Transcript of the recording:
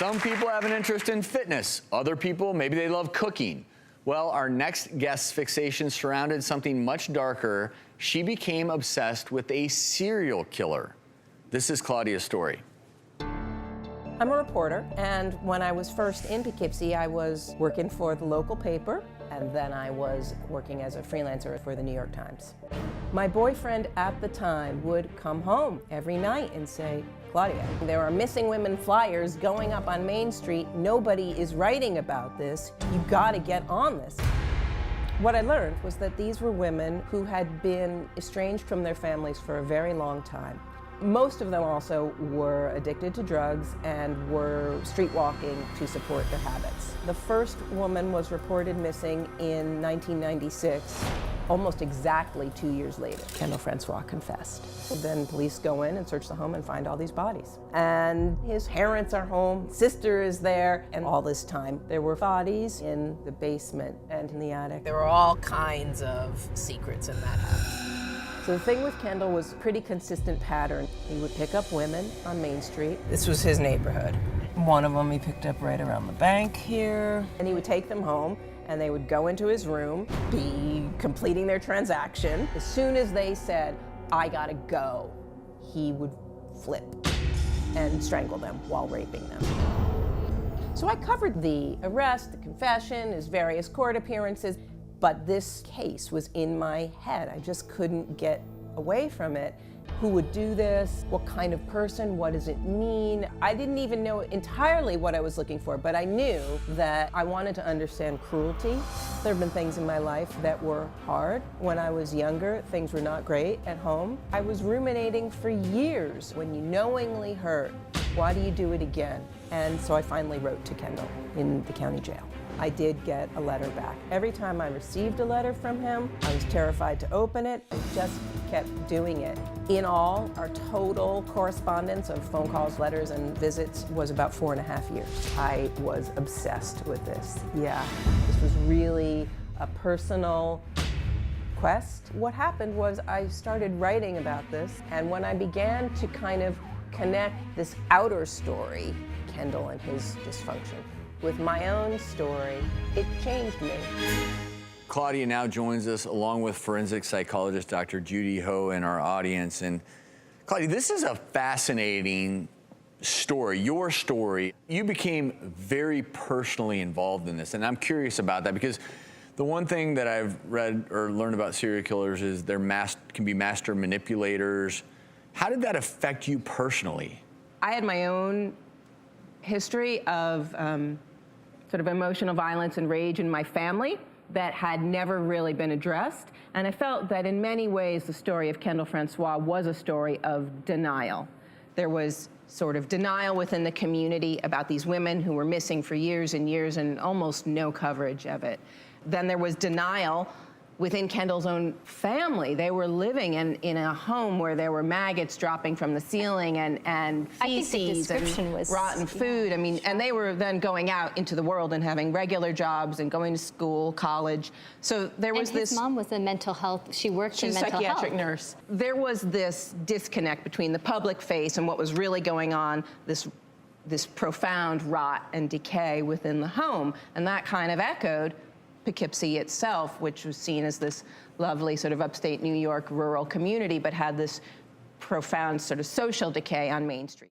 Some people have an interest in fitness. Other people, maybe they love cooking. Well, our next guest's fixation surrounded something much darker. She became obsessed with a serial killer. This is Claudia's story. I'm a reporter, and when I was first in Poughkeepsie, I was working for the local paper, and then I was working as a freelancer for the New York Times. My boyfriend at the time would come home every night and say, "Claudia, there are missing women flyers going up on Main Street. Nobody is writing about this. You gotta get on this." What I learned was that these were women who had been estranged from their families for a very long time. Most of them also were addicted to drugs and were streetwalking to support their habits. The first woman was reported missing in 1996, almost exactly 2 years later. Kendall Francois confessed. Then police go in and search the home and find all these bodies. And his parents are home, sister is there, and all this time there were bodies in the basement and in the attic. There were all kinds of secrets in that house. So the thing with Kendall was a pretty consistent pattern. He would pick up women on Main Street. This was his neighborhood. One of them he picked up right around the bank here. And he would take them home, and they would go into his room, be completing their transaction. As soon as they said, "I gotta go," he would flip and strangle them while raping them. So I covered the arrest, the confession, his various court appearances. But this case was in my head. I just couldn't get away from it. Who would do this? What kind of person? What does it mean? I didn't even know entirely what I was looking for, but I knew that I wanted to understand cruelty. There have been things in my life that were hard. When I was younger, things were not great at home. I was ruminating for years. When you knowingly hurt, why do you do it again? And so I finally wrote to Kendall in the county jail. I did get a letter back. Every time I received a letter from him, I was terrified to open it. I just kept doing it. In all, our total correspondence of phone calls, letters, and visits was about 4.5 years. I was obsessed with this. Yeah, this was really a personal quest. What happened was I started writing about this, and when I began to kind of connect this outer story, Kendall and his dysfunction, with my own story, it changed me. Claudia now joins us along with forensic psychologist Dr. Judy Ho in our audience. And Claudia, this is a fascinating story, your story. You became very personally involved in this, and I'm curious about that because the one thing that I've read or learned about serial killers is they're can be master manipulators. How did that affect you personally? I had my own history of sort of emotional violence and rage in my family that had never really been addressed. And I felt that in many ways the story of Kendall Francois was a story of denial. There was sort of denial within the community about these women who were missing for years and years and almost no coverage of it. Then there was denial within Kendall's own family. They were living in a home where there were maggots dropping from the ceiling and feces and rotten food. I mean, and they were then going out into the world and having regular jobs and going to school, college. So there was this. His mom was in mental health. She worked in mental health. She's a psychiatric nurse. There was this disconnect between the public face and what was really going on, this profound rot and decay within the home. And that kind of echoed Poughkeepsie itself, which was seen as this lovely sort of upstate New York rural community, but had this profound sort of social decay on Main Street.